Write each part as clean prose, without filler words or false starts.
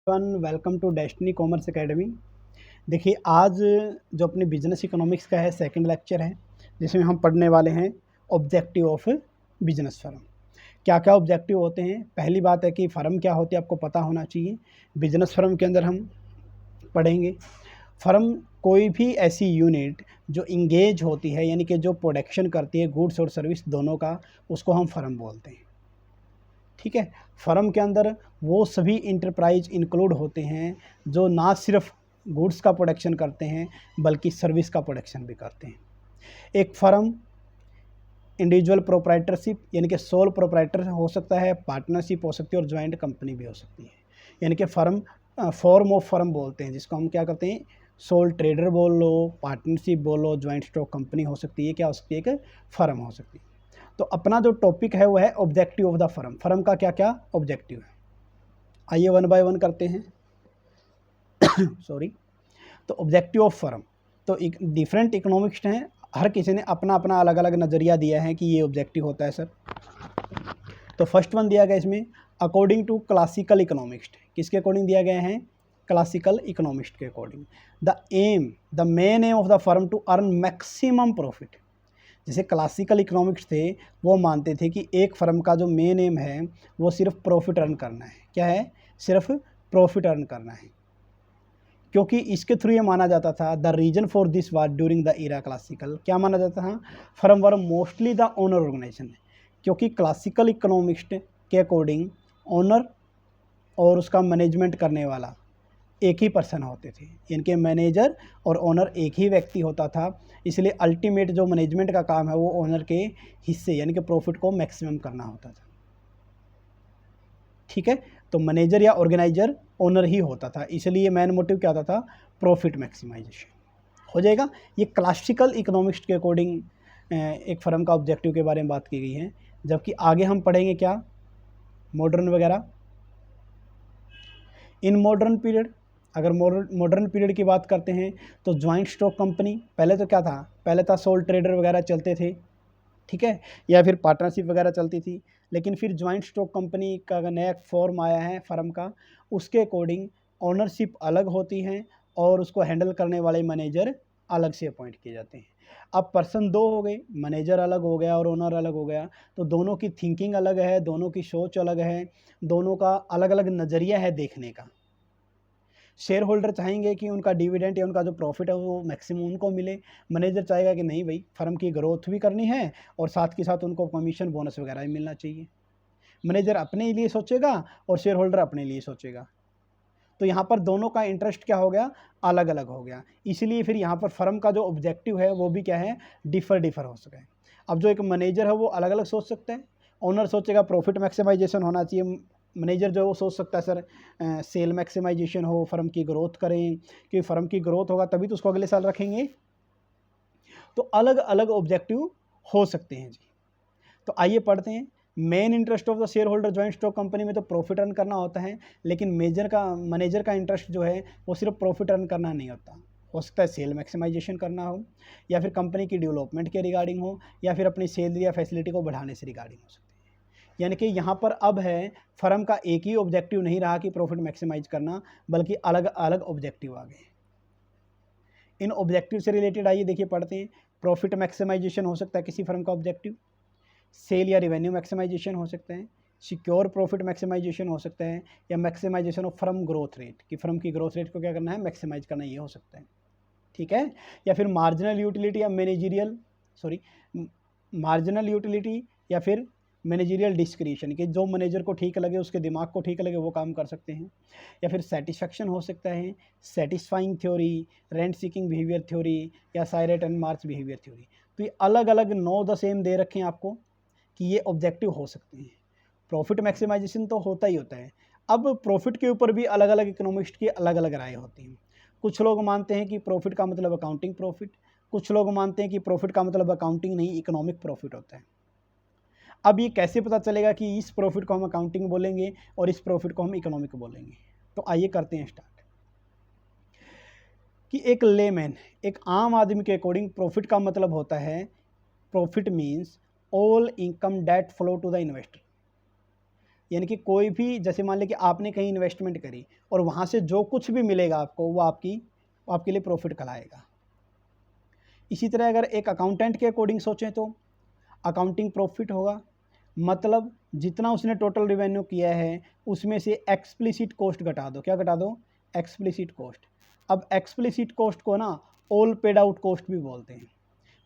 Welcome to destiny commerce academy. देखिए, आज जो अपने बिजनेस इकोनॉमिक्स का है सेकंड लेक्चर है, जिसमें हम पढ़ने वाले हैं ऑब्जेक्टिव ऑफ बिजनेस फर्म। क्या क्या ऑब्जेक्टिव होते हैं? पहली बात है कि फ़र्म क्या होती है, आपको पता होना चाहिए। बिजनेस फर्म के अंदर हम पढ़ेंगे फर्म कोई भी ऐसी यूनिट जो इंगेज होती है, यानी कि जो प्रोडक्शन करती है गुड्स और सर्विस दोनों का, उसको हम फर्म बोलते हैं। ठीक है। फर्म के अंदर वो सभी इंटरप्राइज इंक्लूड होते हैं जो ना सिर्फ गुड्स का प्रोडक्शन करते हैं बल्कि सर्विस का प्रोडक्शन भी करते हैं। एक फर्म इंडिविजुअल प्रोप्राइटरशिप यानी कि सोल प्रोप्राइटर हो सकता है, पार्टनरशिप हो सकती है और ज्वाइंट कंपनी भी हो सकती है। यानी कि फर्म फॉर्म ऑफ फर्म बोलते हैं, जिसको हम क्या करते हैं, सोल ट्रेडर बोल लो, पार्टनरशिप बोलो, ज्वाइंट स्टॉक कंपनी हो सकती है, क्या हो सकती है, एक फर्म हो सकती है। तो अपना जो टॉपिक है वो है objective of the firm. Firm का क्या क्या ऑब्जेक्टिव है, आइए वन बाय वन करते हैं। सॉरी। तो ऑब्जेक्टिव ऑफ फर्म, तो एक डिफरेंट इकोनॉमिक्स हैं, हर किसी ने अपना अपना अलग अलग नज़रिया दिया है कि ये ऑब्जेक्टिव होता है सर। तो फर्स्ट वन दिया गया इसमें अकॉर्डिंग टू क्लासिकल इकोनॉमिस्ट। किसके अकॉर्डिंग दिया गया है? क्लासिकल इकोनॉमिस्ट के according. The main aim of the firm to earn maximum profit. जैसे क्लासिकल इकोनॉमिक्स थे, वो मानते थे कि एक फर्म का जो मेन एम है वो सिर्फ प्रॉफिट अर्न करना है। क्या है? सिर्फ प्रॉफिट अर्न करना है, क्योंकि इसके थ्रू ये माना जाता था, the reason for this was during the era classical, क्या माना जाता था, firm were mostly the owner organisation. क्योंकि क्लासिकल इकोनॉमिस्ट के अकॉर्डिंग ओनर और उसका मैनेजमेंट करने वाला एक ही पर्सन होते थे, इनके मैनेजर और ओनर एक ही व्यक्ति होता था। इसलिए अल्टीमेट जो मैनेजमेंट का काम है वो ओनर के हिस्से यानी कि प्रॉफिट को मैक्सिमम करना होता था। ठीक है। तो मैनेजर या ऑर्गेनाइजर ओनर ही होता था, इसलिए मेन मोटिव क्या होता था, प्रॉफिट मैक्सिमाइजेशन हो जाएगा। ये क्लासिकल इकोनॉमिक्स के अकॉर्डिंग एक फर्म का ऑब्जेक्टिव के बारे में बात की गई है। जबकि आगे हम पढ़ेंगे क्या, मॉडर्न वगैरह। इन मॉडर्न पीरियड, अगर मॉडर्न पीरियड की बात करते हैं तो ज्वाइंट स्टॉक कंपनी, पहले तो क्या था, पहले था सोल ट्रेडर वगैरह चलते थे, ठीक है, या फिर पार्टनरशिप वगैरह चलती थी। लेकिन फिर ज्वाइंट स्टॉक कंपनी का नया फॉर्म आया है फर्म का, उसके अकॉर्डिंग ओनरशिप अलग होती है और उसको हैंडल करने वाले मैनेजर अलग से अपॉइंट किए जाते हैं। अब पर्सन दो हो गए, मैनेजर अलग हो गया और ओनर अलग हो गया, तो दोनों की थिंकिंग अलग है, दोनों की सोच अलग है, दोनों का अलग अलग नज़रिया है देखने का। शेयर होल्डर चाहेंगे कि उनका डिविडेंड या उनका जो प्रॉफिट है वो मैक्सिमम उनको मिले। मैनेजर चाहेगा कि नहीं भाई, फर्म की ग्रोथ भी करनी है और साथ के साथ उनको कमीशन बोनस वगैरह भी मिलना चाहिए। मैनेजर अपने लिए सोचेगा और शेयर होल्डर अपने लिए सोचेगा। तो यहाँ पर दोनों का इंटरेस्ट क्या हो गया, अलग अलग हो गया। इसलिए फिर यहाँ पर फर्म का जो ऑब्जेक्टिव है वो भी क्या है, डिफर हो सके। अब जो एक मैनेजर है वो अलग अलग सोच सकते हैं। ओनर सोचेगा प्रॉफिट मैक्सिमाइजेशन होना चाहिए, मैनेजर जो है वो सोच सकता है सर सेल मैक्सिमाइजेशन हो, फर्म की ग्रोथ करें, क्योंकि फर्म की ग्रोथ होगा तभी तो उसको अगले साल रखेंगे। तो अलग अलग ऑब्जेक्टिव हो सकते हैं जी। तो आइए पढ़ते हैं। Main interest of the share holder joint stock company में तो प्रॉफिट अर्न करना होता है, लेकिन मैनेजर का इंटरेस्ट जो है वो सिर्फ प्रॉफिट अर्न करना नहीं होता। हो सकता है सेल मैक्सिमाइजेशन करना हो, या फिर कंपनी की डेवलपमेंट के रिगार्डिंग हो, या फिर अपनी सेल या फैसिलिटी को बढ़ाने से रिगार्डिंग हो सकती है। यानी कि यहाँ पर अब है, फर्म का एक ही ऑब्जेक्टिव नहीं रहा कि प्रॉफिट मैक्सिमाइज करना, बल्कि अलग अलग ऑब्जेक्टिव आ गए। इन ऑब्जेक्टिव से रिलेटेड आइए देखिए पढ़ते हैं। प्रॉफिट मैक्सिमाइजेशन हो सकता है किसी फर्म का ऑब्जेक्टिव, सेल या रेवेन्यू मैक्सिमाइजेशन हो सकता है, सिक्योर प्रॉफिट मैक्सिमाइजेशन हो सकता है, या maximisation of firm growth rate, कि फर्म की ग्रोथ रेट को क्या करना है, मैक्सिमाइज करना, ये हो सकता है। ठीक है। या फिर मार्जिनल यूटिलिटी या मार्जिनल यूटिलिटी या फिर मैनेजरियल डिस्क्रिशन, कि जो मैनेजर को ठीक लगे, उसके दिमाग को ठीक लगे, वो काम कर सकते हैं। या फिर सेटिस्फैक्शन हो सकता है, satisfying theory, rent seeking behaviour theory, या साइरेट एंड मार्च बिहेवियर थ्योरी। तो ये अलग अलग 9-10 एम दे रखे हैं आपको कि ये ऑब्जेक्टिव हो सकते हैं। प्रॉफिट मैक्सिमाइजेशन तो होता ही होता है। अब प्रॉफिट के ऊपर भी अलग अलग इकोनॉमिस्ट की अलग अलग राय होती हैं। कुछ लोग मानते हैं कि प्रॉफिट का मतलब अकाउंटिंग प्रॉफिट, कुछ लोग मानते हैं कि प्रॉफिट का मतलब अकाउंटिंग नहीं, इकोनॉमिक प्रॉफिट होता है। अब ये कैसे पता चलेगा कि इस प्रॉफिट को हम अकाउंटिंग बोलेंगे और इस प्रॉफिट को हम इकोनॉमिक बोलेंगे? तो आइए करते हैं स्टार्ट। कि एक लेमैन, एक आम आदमी के अकॉर्डिंग प्रॉफिट का मतलब होता है, profit means all income that flow to the investor. यानी कि कोई भी, जैसे मान लें कि आपने कहीं इन्वेस्टमेंट करी और वहाँ से जो कुछ भी मिलेगा आपको वो आपके लिए प्रॉफिट कहलाएगा। इसी तरह अगर एक अकाउंटेंट के अकॉर्डिंग सोचें तो अकाउंटिंग प्रॉफिट होगा, मतलब जितना उसने टोटल रिवेन्यू किया है उसमें से एक्सप्लिसिट कॉस्ट घटा दो। क्या घटा दो? Explicit cost. अब एक्सप्लिसिट कॉस्ट को ना ऑल पेड आउट कॉस्ट भी बोलते हैं,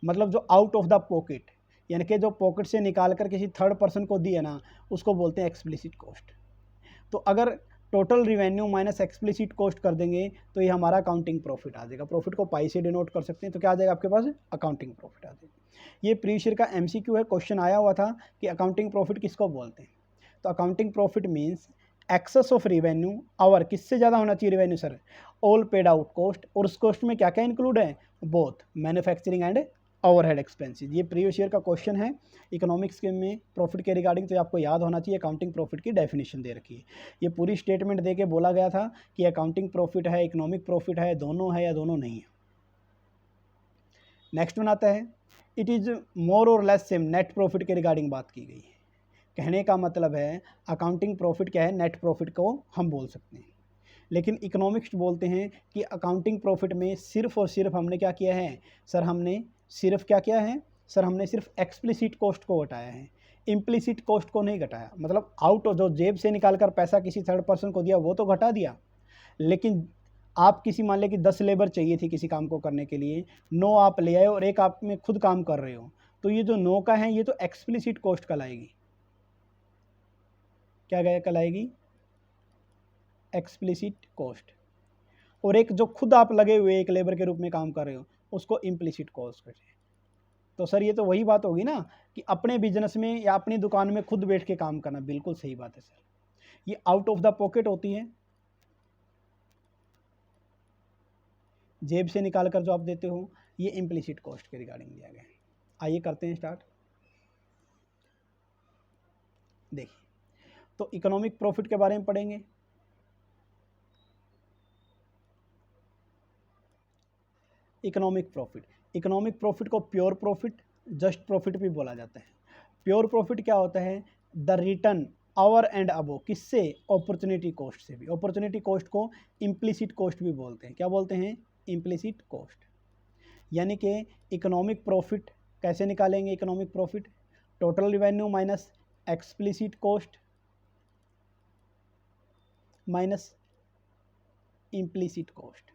मतलब जो आउट ऑफ द पॉकेट, यानी कि जो पॉकेट से निकाल कर किसी थर्ड पर्सन को दिए ना, उसको बोलते हैं एक्सप्लिसिट कॉस्ट। तो अगर total revenue minus explicit cost कर देंगे तो ये हमारा अकाउंटिंग प्रॉफिट आ जाएगा। प्रॉफिट को पाई से डिनोट कर सकते हैं, तो क्या आ जाएगा आपके पास? अकाउंटिंग प्रॉफिट आ जाएगा। ये प्रीवियस ईयर का एमसीक्यू है, क्वेश्चन आया हुआ था कि अकाउंटिंग प्रॉफिट किसको बोलते हैं। तो accounting profit means excess of revenue और किससे ज़्यादा होना चाहिए revenue sir? All paid out cost. और उस कॉस्ट में क्या क्या इंक्लूड है? Both manufacturing and overhead expenses. ये प्रीवियस ईयर का क्वेश्चन है इकोनॉमिक्स के में प्रॉफिट के रिगार्डिंग, तो आपको याद होना चाहिए। अकाउंटिंग प्रॉफिट की डेफिनेशन दे रखी है, ये पूरी स्टेटमेंट दे के बोला गया था कि अकाउंटिंग प्रॉफिट है, इकोनॉमिक प्रॉफिट है, दोनों है या दोनों नहीं है। नेक्स्ट बनाता है, इट इज़ मोर और लेस सेम। नेट प्रॉफिट के रिगार्डिंग बात की गई है। कहने का मतलब है अकाउंटिंग प्रॉफिट क्या है? नेट प्रॉफिट को हम बोल सकते हैं, लेकिन इकोनॉमिक्स बोलते हैं कि अकाउंटिंग प्रॉफिट में सिर्फ और सिर्फ हमने क्या किया है सर? हमने सिर्फ क्या किया है सर? हमने सिर्फ एक्सप्लिसिट कॉस्ट को घटाया है, इम्प्लिसिट कॉस्ट को नहीं घटाया। मतलब आउट जो जेब से निकाल कर पैसा किसी थर्ड पर्सन को दिया वो तो घटा दिया, लेकिन आप किसी, मान लें कि 10 लेबर चाहिए थी किसी काम को करने के लिए, 9 आप ले आए और एक आप में खुद काम कर रहे हो, तो ये जो 9 का है ये तो एक्सप्लिसिट कॉस्ट कहलाएगी। क्या कहलाएगी? Explicit cost. और एक जो खुद आप लगे हुए एक लेबर के रूप में काम कर रहे हो उसको इम्प्लिसिट कॉस्ट कहते हैं। तो सर ये तो वही बात होगी ना कि अपने बिजनेस में या अपनी दुकान में खुद बैठ के काम करना। बिल्कुल सही बात है सर, ये आउट ऑफ द पॉकेट होती है, जेब से निकाल कर जो आप देते हो, ये इम्प्लिसिट कॉस्ट के रिगार्डिंग दिया गया है। आइए करते हैं स्टार्ट। देखिए, तो इकोनॉमिक प्रॉफिट के बारे में पढ़ेंगे। इकोनॉमिक प्रॉफिट को प्योर प्रॉफिट, जस्ट प्रॉफिट भी बोला जाता है। प्योर प्रॉफिट क्या होता है? The return over and above, किससे? अपॉर्चुनिटी कॉस्ट से भी। अपॉर्चुनिटी कॉस्ट को इम्प्लिसिट कॉस्ट भी बोलते हैं। क्या बोलते हैं? Implicit cost. यानी कि इकोनॉमिक प्रॉफिट कैसे निकालेंगे? Economic profit total revenue minus explicit cost minus implicit cost.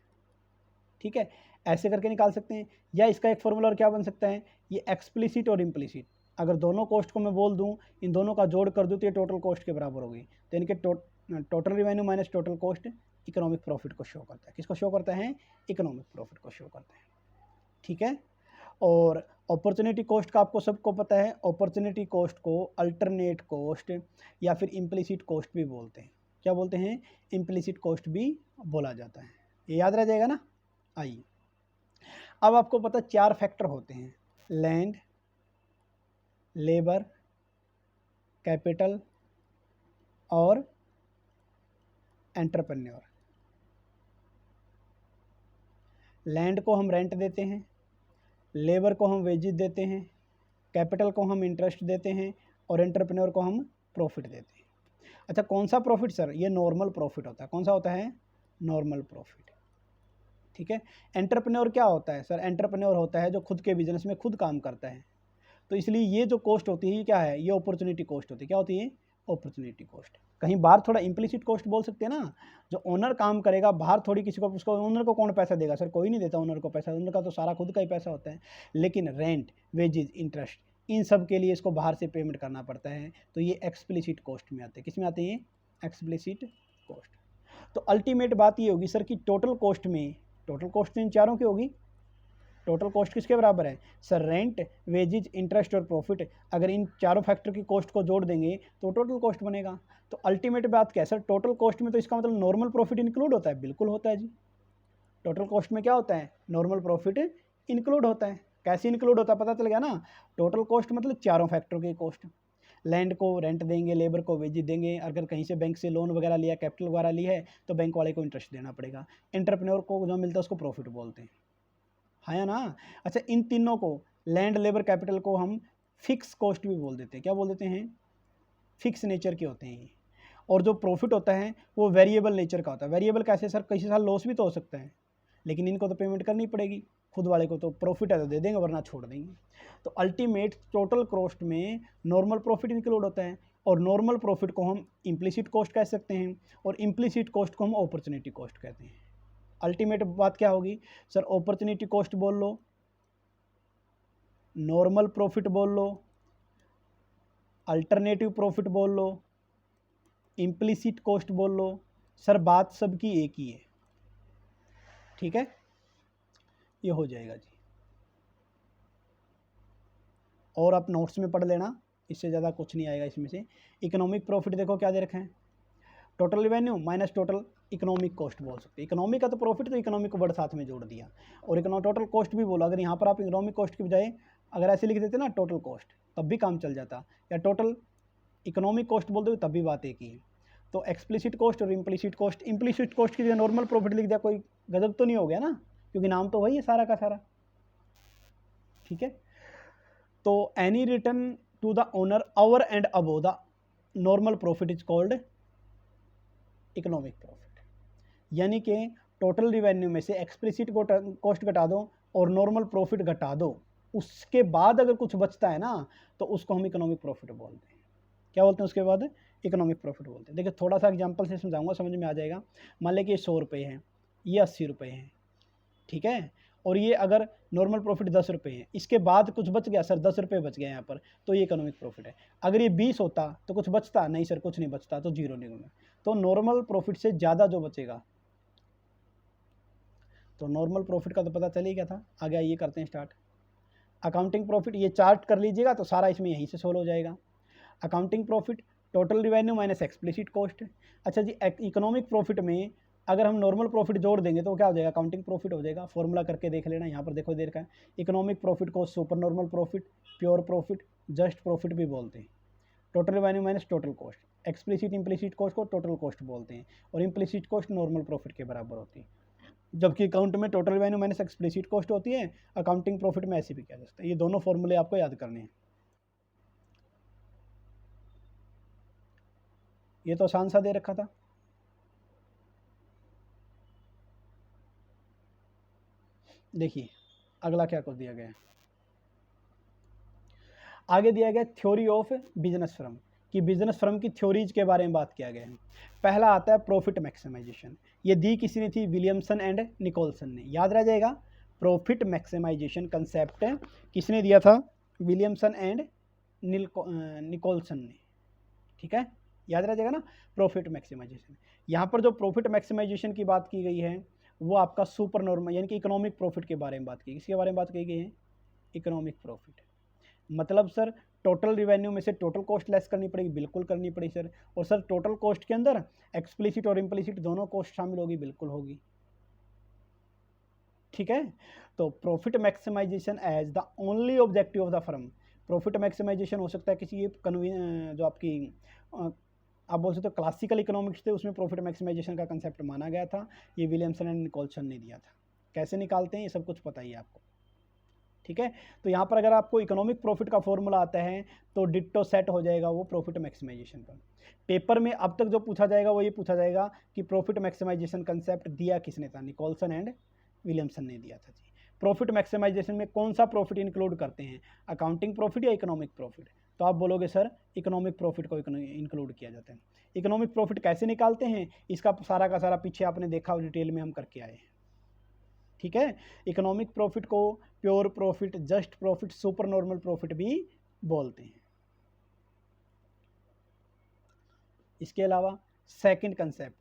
ठीक है, ऐसे करके निकाल सकते हैं। या इसका एक फॉर्मूला और क्या बन सकता है? ये एक्सप्लिसिट और इम्प्लिसिट, अगर दोनों कॉस्ट को मैं बोल दूं, इन दोनों का जोड़ कर दूं तो ये टोटल कॉस्ट के बराबर होगी। तो इनके total revenue minus total cost economic profit को शो करता है। किसको शो करता है? इकोनॉमिक प्रॉफिट को शो करता है। ठीक है, और अपॉर्चुनिटी कॉस्ट का आपको सबको पता है, अपॉर्चुनिटी कॉस्ट को अल्टरनेट कॉस्ट या फिर इम्प्लिसिट कॉस्ट भी बोलते हैं। क्या बोलते हैं? इम्प्लिसिट कॉस्ट भी बोला जाता है। ये याद रह जाएगा ना। आइए, अब आपको पता 4 फैक्टर होते हैं: लैंड, लेबर, कैपिटल और एंटरप्रेन्योर। लैंड को हम रेंट देते हैं, लेबर को हम वेजेस देते हैं, कैपिटल को हम इंटरेस्ट देते हैं और एंटरप्रेन्योर को हम प्रॉफिट देते हैं। अच्छा, कौन सा प्रॉफिट सर? ये नॉर्मल प्रॉफिट होता है। कौन सा होता है? Normal profit. ठीक है, एंटरप्रेन्योर क्या होता है सर? एंटरप्रेन्योर होता है जो खुद के बिजनेस में खुद काम करता है। तो इसलिए ये जो कॉस्ट होती है ये क्या है? ये अपॉर्चुनिटी कॉस्ट होती है। क्या होती है? Opportunity cost. कहीं बाहर थोड़ा इम्प्लिसिट कॉस्ट बोल सकते हैं ना, जो ओनर काम करेगा बाहर थोड़ी किसी को, उसको ओनर को कौन पैसा देगा सर? कोई नहीं देता ओनर को पैसा, ओनर का तो सारा खुद का ही पैसा होता है। लेकिन रेंट, वेजेस, इंटरेस्ट, इन सब के लिए इसको बाहर से पेमेंट करना पड़ता है, तो ये एक्सप्लिसिट कॉस्ट में आते हैं। किस में आते हैं? Explicit cost. तो अल्टीमेट बात ये होगी सर कि टोटल कॉस्ट में, टोटल कॉस्ट इन चारों की होगी। टोटल कॉस्ट किसके बराबर है सर? रेंट, वेजेज, इंटरेस्ट और प्रॉफिट। अगर इन चारों फैक्टर की कॉस्ट को जोड़ देंगे तो टोटल कॉस्ट बनेगा। तो अल्टीमेट बात क्या है सर? टोटल कॉस्ट में तो इसका मतलब नॉर्मल प्रॉफिट इंक्लूड होता है। बिल्कुल होता है जी। टोटल कॉस्ट में क्या होता है? नॉर्मल प्रॉफिट इंक्लूड होता है। कैसे इंक्लूड होता है पता चल गया ना। टोटल कॉस्ट मतलब चारों फैक्टर की कॉस्ट। लैंड को रेंट देंगे, लेबर को वेजेज देंगे, अगर कहीं से बैंक से लोन वगैरह लिया, कैपिटल वगैरह ली है तो बैंक वाले को इंटरेस्ट देना पड़ेगा। एंटरप्रेन्योर को जो मिलता है उसको प्रॉफिट बोलते हैं, है ना। अच्छा, इन तीनों को, लैंड, लेबर, कैपिटल को हम फिक्स कॉस्ट भी बोल देते हैं। क्या बोल देते हैं? फिक्स नेचर के होते हैं ये, और जो प्रॉफिट होता है वो वेरिएबल नेचर का होता है। वेरिएबल कैसे सर, किसी साल लॉस भी तो हो सकता है, लेकिन इनको तो पेमेंट करनी पड़ेगी, खुद वाले को तो प्रॉफिट है तो दे देंगे वरना छोड़ देंगे। तो अल्टीमेट टोटल कॉस्ट में नॉर्मल प्रॉफिट इंक्लूड होता है, और नॉर्मल प्रॉफिट को हम इम्प्लिसिट कॉस्ट कह सकते हैं, और इम्प्लिसिट कॉस्ट को हम अपॉर्चुनिटी कॉस्ट कहते हैं। अल्टीमेट बात क्या होगी सर, अपॉर्चुनिटी कॉस्ट बोल लो, नॉर्मल प्रॉफिट बोल लो, अल्टरनेटिव प्रॉफिट बोल लो, इम्प्लिसिट कॉस्ट बोल लो, सर बात सबकी एक ही है। ठीक है, ये हो जाएगा जी, और आप नोट्स में पढ़ लेना, इससे ज़्यादा कुछ नहीं आएगा इसमें से। इकोनॉमिक प्रॉफिट देखो क्या दे रखे हैं, total revenue minus total economic cost बोल सकते हैं। इकोनॉमिक का तो प्रॉफिट, तो इकोनॉमिक वर्ड साथ में जोड़ दिया, और टोटल कॉस्ट भी बोला। अगर यहाँ पर आप इकोनॉमिक कॉस्ट की बजाय अगर ऐसे लिख देते ना टोटल कॉस्ट, तब भी काम चल जाता, या टोटल इकोनॉमिक कॉस्ट बोल दो तब भी बात एक ही है। तो एक्सप्लिसिट कॉस्ट और इम्प्लिसिट कॉस्ट, इम्प्लिसिट कॉस्ट की जगह नॉर्मल प्रॉफिट लिख दिया, कोई गजब तो नहीं हो गया ना, क्योंकि नाम तो वही है सारा का सारा। ठीक है, तो any return to the owner over and above the normal profit is called economic profit. यानी कि टोटल रिवेन्यू में से एक्सप्लिसिट कॉस्ट घटा दो और नॉर्मल प्रॉफिट घटा दो, उसके बाद अगर कुछ बचता है ना तो उसको हम इकोनॉमिक प्रॉफिट बोलते हैं। क्या बोलते हैं उसके बाद, इकोनॉमिक प्रॉफिट बोलते हैं। देखिए थोड़ा सा एग्जांपल से समझाऊंगा, समझ में आ जाएगा। मान लें कि ये 100 रुपये हैं, ये 80 रुपये हैं, ठीक है, और ये अगर नॉर्मल प्रॉफिट 10 रुपये है, इसके बाद कुछ बच गया सर, 10 रुपये बच गए यहाँ पर, तो ये इकोनॉमिक प्रॉफिट है। अगर ये 20 होता तो कुछ बचता, नहीं सर कुछ नहीं बचता, तो जीरो निकलना। तो नॉर्मल प्रॉफिट से ज़्यादा जो बचेगा, तो नॉर्मल प्रॉफिट का तो पता चल ही गया था। आगे ये करते हैं स्टार्ट। अकाउंटिंग प्रॉफिट, ये चार्ट कर लीजिएगा तो सारा इसमें यहीं से सोल्व हो जाएगा। Accounting profit total revenue minus explicit cost. अच्छा जी, इकोनॉमिक प्रॉफिट में अगर हम नॉर्मल प्रॉफिट जोड़ देंगे तो क्या हो जाएगा, अकाउंटिंग प्रॉफिट हो जाएगा। फॉर्मूला करके देख लेना, यहाँ पर देखो दे रखा है। इकोनॉमिक प्रॉफिट को super normal profit, pure profit, just profit भी बोलते हैं। Total revenue minus total cost, explicit implicit cost को टोटल कॉस्ट बोलते हैं, और इम्प्लिसिट कॉस्ट नॉर्मल प्रॉफिट के बराबर होती है। जबकि अकाउंट में total revenue minus explicit cost होती है, अकाउंटिंग प्रॉफिट में ऐसे भी किया जा सकता है। ये दोनों फॉर्मूले आपको याद करने हैं। ये तो आसान सा दे रखा था। देखिए अगला क्या कर दिया गया है, आगे दिया गया थ्योरी ऑफ बिजनेस फर्म, कि बिजनेस फर्म की थ्योरीज के बारे में बात किया गया है। पहला आता है प्रॉफिट मैक्सिमाइजेशन। ये दी किसी ने थी, विलियमसन एंड निकोलसन ने, याद रह जाएगा। प्रॉफिट मैक्सिमाइजेशन कंसेप्ट किसने दिया था, विलियमसन एंड निकोलसन ने। ठीक है, याद रह जाएगा ना, प्रॉफिट मैक्सिमाइजेशन। यहाँ पर जो प्रॉफिट मैक्सिमाइजेशन की बात की गई है वो आपका सुपर नॉर्मल यानी कि इकोनॉमिक प्रॉफिट के बारे में बात की, किसके बारे में बात की गई है, इकोनॉमिक प्रॉफिट। मतलब सर टोटल रिवेन्यू में से टोटल कॉस्ट लेस करनी पड़ेगी, बिल्कुल करनी पड़ेगी सर। और सर टोटल कॉस्ट के अंदर एक्सप्लिसिट और इम्प्लिसिट दोनों कॉस्ट शामिल होगी, बिल्कुल होगी। ठीक है, तो profit maximisation as the only objective of the firm. Profit maximisation हो सकता है किसी जो आपकी आप बोल सकते हो क्लासिकल इकोनॉमिक्स थे, उसमें प्रॉफिट मैक्सिमाइजेशन का कंसेप्ट माना गया था। ये विलियमसन एंड निकोलसन ने दिया था। कैसे निकालते हैं ये सब कुछ पता ही है आपको। ठीक है, तो यहाँ पर अगर आपको इकोनॉमिक प्रॉफिट का फॉर्मूला आता है तो डिट्टो सेट हो जाएगा वो प्रॉफिट मैक्सिमाइजेशन पर। पेपर में अब तक जो पूछा जाएगा वो ये पूछा जाएगा कि प्रॉफिट मैक्सिमाइजेशन कंसेप्ट दिया किसने था, निकोलसन एंड विलियमसन ने दिया था जी। प्रॉफिट मैक्सिमाइजेशन में कौन सा प्रॉफिट इंक्लूड करते हैं, अकाउंटिंग प्रॉफिट या इकोनॉमिक प्रॉफिट? तो आप बोलोगे सर इकोनॉमिक प्रॉफिट को इंक्लूड किया जाता है। इकोनॉमिक प्रॉफिट कैसे निकालते हैं, इसका सारा का सारा पीछे आपने देखा, डिटेल में हम करके आए। ठीक है, इकोनॉमिक प्रॉफिट को pure profit, just profit, super normal profit भी बोलते हैं। इसके अलावा सेकंड कंसेप्ट,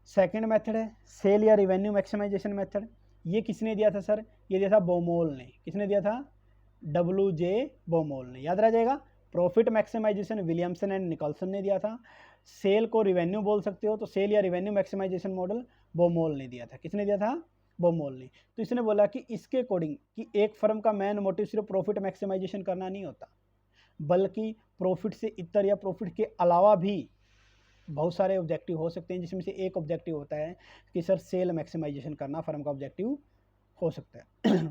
सेकंड मेथड है सेल या रिवेन्यू मैक्सिमाइजेशन मेथड। ये किसने दिया था सर, ये दिया था बोमोल ने। किसने दिया था, WJ बोमोल ने, याद रह जाएगा। Profit maximisation Williamson and Nicholson ने दिया था। सेल को रिवेन्यू बोल सकते हो, तो सेल या रिवेन्यू मैक्सिमाइजेशन मॉडल बोमोल ने दिया था। किसने दिया था, बोमोल ने। तो इसने बोला कि इसके अकॉर्डिंग कि एक फर्म का मेन मोटिव सिर्फ प्रॉफिट मैक्सिमाइजेशन करना नहीं होता, बल्कि प्रॉफिट से इतर या प्रॉफिट के अलावा भी बहुत सारे ऑब्जेक्टिव हो सकते हैं, जिसमें से एक ऑब्जेक्टिव होता है कि सर सेल मैक्सिमाइजेशन करना फर्म का ऑब्जेक्टिव हो सकता है।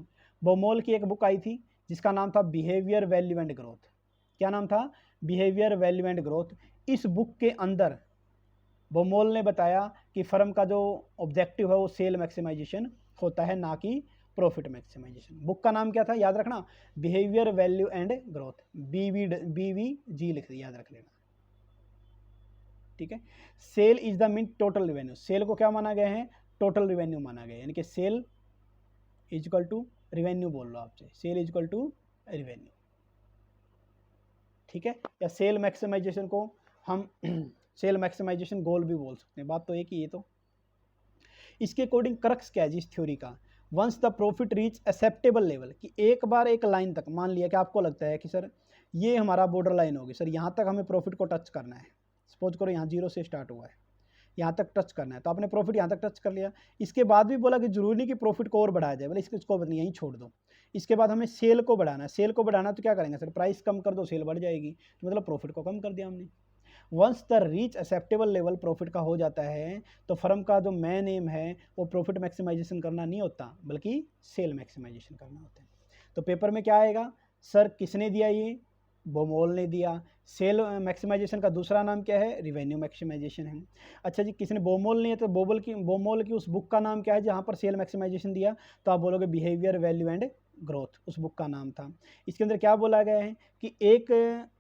बोमोल की एक बुक आई थी जिसका नाम था बिहेवियर, वैल्यू एंड ग्रोथ। क्या नाम था? Behaviour, value and growth. इस बुक के अंदर बोमोल ने बताया कि फर्म का जो ऑब्जेक्टिव है वो सेल मैक्सिमाइजेशन होता है, ना कि प्रॉफिट मैक्सिमाइजेशन। बुक का नाम क्या था याद रखना? Behaviour, value and growth. BVG लिख दिया, याद रख लेना, ठीक है। Sale is the mean total revenue. Sale को क्या माना गया है? टोटल रिवेन्यू माना गया है, यानी कि sale is equal to revenue बोल लो आपसे, sale is equal to revenue, ठीक है। या सेल मैक्सिमाइजेशन को हम सेल मैक्सिमाइजेशन गोल भी बोल सकते हैं, बात तो एक ही है। तो इसके अकॉर्डिंग क्रक्स क्या है जी इस थ्योरी का? Once the profit reach acceptable level, कि एक बार एक लाइन तक, मान लिया कि आपको लगता है कि सर ये हमारा बॉर्डर लाइन होगी, सर यहाँ तक हमें प्रॉफिट को टच करना है। सपोज करो यहाँ 0 से स्टार्ट हुआ है, यहाँ तक टच करना है, तो आपने प्रॉफिट यहाँ तक टच कर लिया। इसके बाद भी बोला कि जरूरी नहीं कि प्रॉफिट को और बढ़ाया जाए, बोले इसको नहीं, यहीं छोड़ दो। इसके बाद हमें सेल को बढ़ाना है। सेल को बढ़ाना तो क्या करेंगे सर? प्राइस कम कर दो, सेल बढ़ जाएगी, तो मतलब प्रॉफिट को कम कर दिया हमने। Once the reach acceptable level profit का हो जाता है, तो फर्म का जो मेन एम है वो प्रॉफिट मैक्सिमाइजेशन करना नहीं होता, बल्कि सेल मैक्सिमाइजेशन करना होता है। तो पेपर में क्या आएगा? सर किसने दिया ये? बोमोल ने दिया। सेल मैक्सिमाइजेशन का दूसरा नाम क्या है? रिवेन्यू मैक्सिमाइजेशन है। अच्छा जी, किसने? बोमोल ने, तो बोमोल की उस बुक का नाम क्या है जहाँ पर सेल मैक्सिमाइजेशन दिया? तो आप बोलोगे बिहेवियर, वैल्यू एंड ग्रोथ, उस बुक का नाम था। इसके अंदर क्या बोला गया है कि एक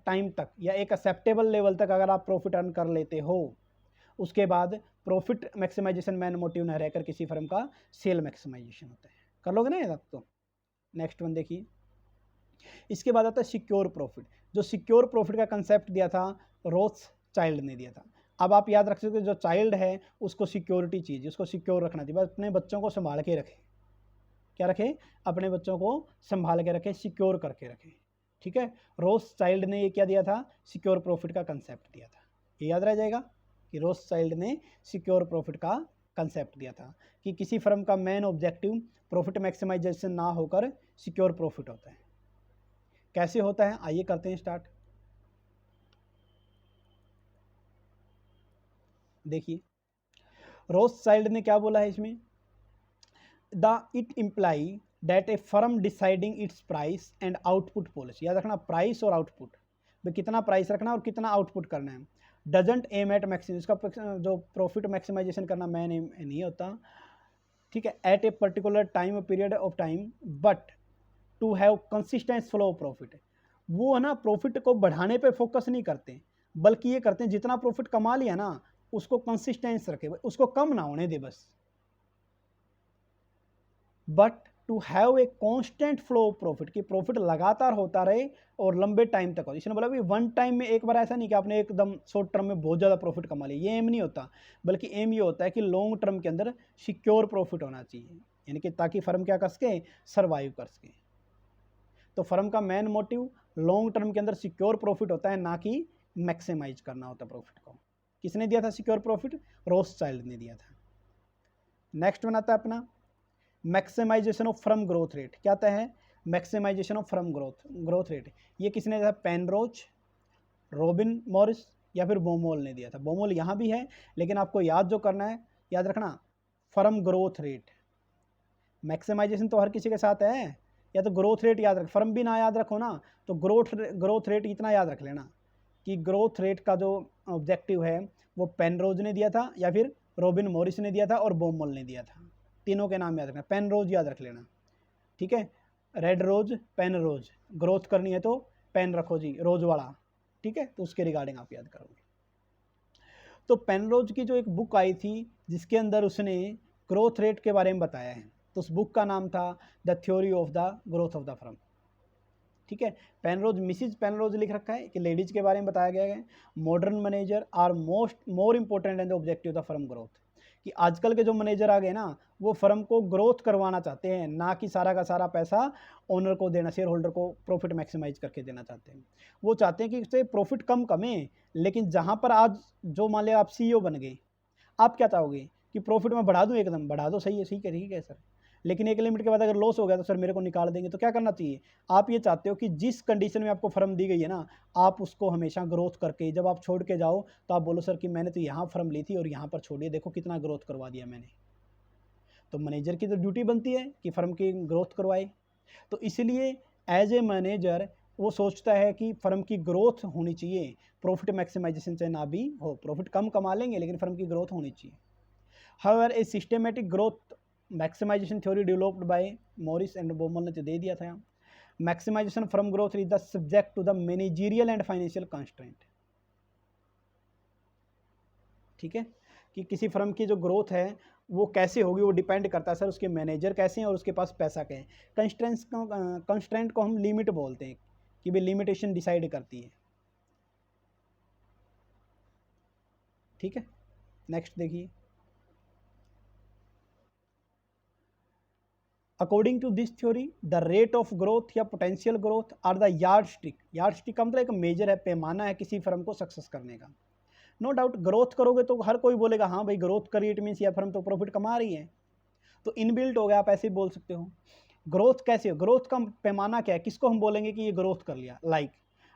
टाइम तक या एक एक्सेप्टेबल लेवल तक अगर आप प्रॉफिट अर्न कर लेते हो, उसके बाद प्रॉफिट मैक्सिमाइजेशन मैन मोटिव न रहकर किसी फर्म का सेल मैक्सिमाइजेशन होता है। कर लोगे ना ये तो? नेक्स्ट वन देखिए, इसके बाद आता है सिक्योर प्रॉफिट। जो सिक्योर प्रॉफिट का कंसेप्ट दिया था रोथस्चाइल्ड ने दिया था। अब आप याद रख सकते हो, जो चाइल्ड है उसको सिक्योरिटी चाहिए, उसको सिक्योर रखना चाहिए, अपने बच्चों को संभाल के रखे। क्या रखे? अपने बच्चों को संभाल के रखे, सिक्योर करके रखे, ठीक है। रोथस्चाइल्ड ने ये क्या दिया था? सिक्योर प्रॉफिट का कंसेप्ट दिया था। ये याद रह जाएगा कि रोथस्चाइल्ड ने सिक्योर प्रॉफिट का कंसेप्ट दिया था कि किसी फर्म का मेन ऑब्जेक्टिव प्रॉफिट मैक्सिमाइजेशन ना होकर सिक्योर प्रॉफिट होता है। कैसे होता है आइए करते हैं स्टार्ट। देखिए रोथस्चाइल्ड ने क्या बोला है इसमें? It imply that A firm deciding it's price and output policy. याद रखना, प्राइस और आउटपुट, भाई कितना प्राइस रखना और कितना आउटपुट करना है। डजेंट एम एट मैक्सिम, इसका जो प्रॉफिट मैक्सिमाइजेशन करना मैन एम नहीं होता, ठीक है, at a particular time period of time, but to have consistence flow of profit. वो है ना, प्रॉफिट को बढ़ाने पे फोकस नहीं करते, बल्कि ये करते हैं जितना प्रॉफिट कमा लिया ना उसको कंसिस्टेंस रखे, उसको कम ना होने दे बस। But to have a constant flow of profit, कि प्रॉफिट लगातार होता रहे और लंबे टाइम तक हो। इसने बोला भी वन टाइम में एक बार ऐसा नहीं कि आपने एकदम शॉर्ट टर्म में बहुत ज़्यादा प्रॉफिट कमा लिया, ये एम नहीं होता, बल्कि एम ये होता है कि लॉन्ग टर्म के अंदर सिक्योर प्रॉफिट होना चाहिए, यानी कि ताकि फर्म क्या कर सके? सर्वाइव कर सके। तो फर्म का मेन मोटिव लॉन्ग टर्म के अंदर सिक्योर प्रॉफिट होता है, ना कि मैक्सिमाइज करना होता प्रॉफिट को। किसने दिया था सिक्योर प्रॉफिट? रोथस्चाइल्ड ने दिया था। नेक्स्ट वन आता है अपना maximization of firm growth rate. क्या आता है? Maximization of firm growth rate. ये किसने दिया था? पेनरोज, रॉबिन मॉरिस या फिर बोमोल ने दिया था। बोमोल यहाँ भी है, लेकिन आपको याद जो करना है, याद रखना फर्म ग्रोथ रेट। मैक्सिमाइजेशन तो हर किसी के साथ है, या तो ग्रोथ रेट याद रख, फर्म भी ना याद रखो ना तो ग्रोथ रेट इतना याद रख लेना कि ग्रोथ रेट का जो ऑब्जेक्टिव है वो पेनरोज ने दिया था, या फिर रॉबिन मॉरिस ने दिया था, और बोमोल ने दिया था। तीनों के नाम याद रखना। पेनरोज याद रख लेना, ठीक है, रेड रोज, पेन रोज, ग्रोथ करनी है तो पेन रखो जी, रोज वाला, ठीक है, तो उसके रिगार्डिंग आप याद करोगे। तो पेनरोज की जो एक बुक आई थी जिसके अंदर उसने ग्रोथ रेट के बारे में बताया है, तो उस बुक का नाम था the theory of the growth of the firm, ठीक है। पेनरोज, मिसिज पेनरोज लिख रखा है कि लेडीज के बारे में बताया गया है। Modern manager are more important and the objective of the firm growth, कि आजकल के जो मैनेजर आ गए ना वो फर्म को ग्रोथ करवाना चाहते हैं, ना कि सारा का सारा पैसा ओनर को देना, शेयर होल्डर को प्रॉफिट मैक्सिमाइज करके देना चाहते हैं। वो चाहते हैं कि उससे प्रॉफिट कम कमे, लेकिन जहाँ पर आज जो मान लिया आप CEO बन गए, आप क्या चाहोगे कि प्रॉफिट में बढ़ा दूँ, एकदम बढ़ा दो, सही है, ठीक है सर, लेकिन एक लिमिट के बाद अगर लॉस हो गया तो सर मेरे को निकाल देंगे। तो क्या करना चाहिए? आप ये चाहते हो कि जिस कंडीशन में आपको फर्म दी गई है ना, आप उसको हमेशा ग्रोथ करके, जब आप छोड़ के जाओ तो आप बोलो सर कि मैंने तो यहाँ फर्म ली थी और यहाँ पर छोड़ी, देखो कितना ग्रोथ करवा दिया मैंने। तो मैनेजर की तो ड्यूटी बनती है कि फर्म की ग्रोथ करवाए। तो इसलिए एज ए मैनेजर वो सोचता है कि फर्म की ग्रोथ होनी चाहिए, प्रॉफिट मैक्सिमाइजेशन चाहे ना भी हो, प्रॉफिट कम कमा लेंगे लेकिन फर्म की ग्रोथ होनी चाहिए। However a systematic growth maximization theory developed by Morris and Baumol ने तो दे दिया था यहाँ। Maximization from growth is the subject to the managerial and financial constraint. ठीक है, कि किसी फर्म की जो ग्रोथ है वो कैसे होगी वो डिपेंड करता है सर उसके मैनेजर कैसे हैं और उसके पास पैसा क्या है। कंस्ट्रेंट को हम लिमिट बोलते हैं कि भाई लिमिटेशन डिसाइड करती है। ठीक है, नेक्स्ट देखिए। According to this theory the rate of growth या potential growth are the yardstick. Yardstick का मतलब एक मेजर है, पैमाना है किसी फर्म को सक्सेस करने का। नो डाउट ग्रोथ करोगे तो हर कोई बोलेगा हाँ भाई ग्रोथ करी, इट मीन्स यह फर्म तो प्रॉफिट कमा रही है, तो इनबिल्ट हो गया, आप ऐसे ही बोल सकते हो। ग्रोथ कैसे हो, ग्रोथ का पैमाना क्या है, किसको हम बोलेंगे कि ये ग्रोथ कर लिया। लाइक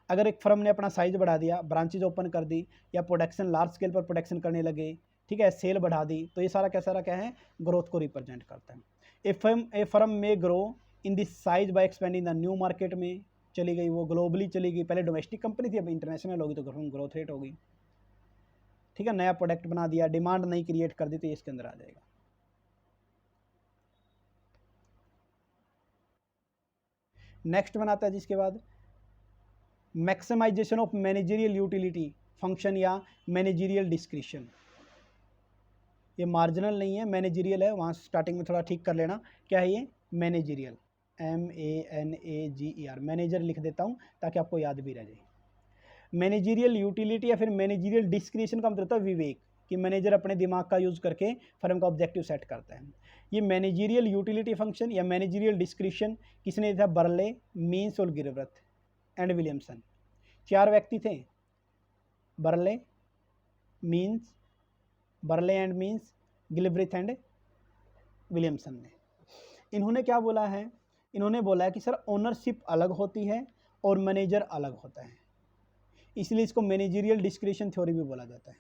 अगर एक फर्म ने अपना साइज बढ़ा दिया, ब्रांचेज ओपन कर दी, या प्रोडक्शन लार्ज स्केल पर प्रोडक्शन करने लगे, ठीक है, सेल बढ़ा दी, तो ये सारा क्या है, ग्रोथ को रिप्रेजेंट करता है। A firm may grow in this size by expanding the new market में चली गई, वो ग्लोबली चली गई, पहले डोमेस्टिक कंपनी थी अब इंटरनेशनल होगी तो ग्रोथ रेट होगी। ठीक है, नया प्रोडक्ट बना दिया, डिमांड नहीं क्रिएट कर दी, तो ये इसके अंदर आ जाएगा। नेक्स्ट बनाता है जिसके बाद maximization of managerial utility function या मैनेजरियल डिस्क्रिशन। ये मार्जिनल नहीं है, मैनेजरियल है, वहाँ स्टार्टिंग में थोड़ा ठीक कर लेना। क्या है ये, मैनेजरियल, MANAGER, मैनेजर लिख देता हूँ ताकि आपको याद भी रह जाए। मैनेजरियल यूटिलिटी या फिर मैनेजरियल डिस्क्रिशन का मतलब होता है विवेक, कि मैनेजर अपने दिमाग का यूज़ करके फर्म का ऑब्जेक्टिव सेट करता है। ये मैनेजरियल यूटिलिटी फंक्शन या मैनेजरियल डिस्क्रिशन किसने दिया था, बर्ले, मीन्स और गिलब्रेथ एंड विलियमसन। 4 व्यक्ति थे, Berle, Means, Berle and Means, Gilbreth and Williamson ने। इन्होंने क्या बोला है, इन्होंने बोला है कि सर ओनरशिप अलग होती है और मैनेजर अलग होता है, इसलिए इसको मैनेजरियल डिस्क्रिशन थ्योरी भी बोला जाता है।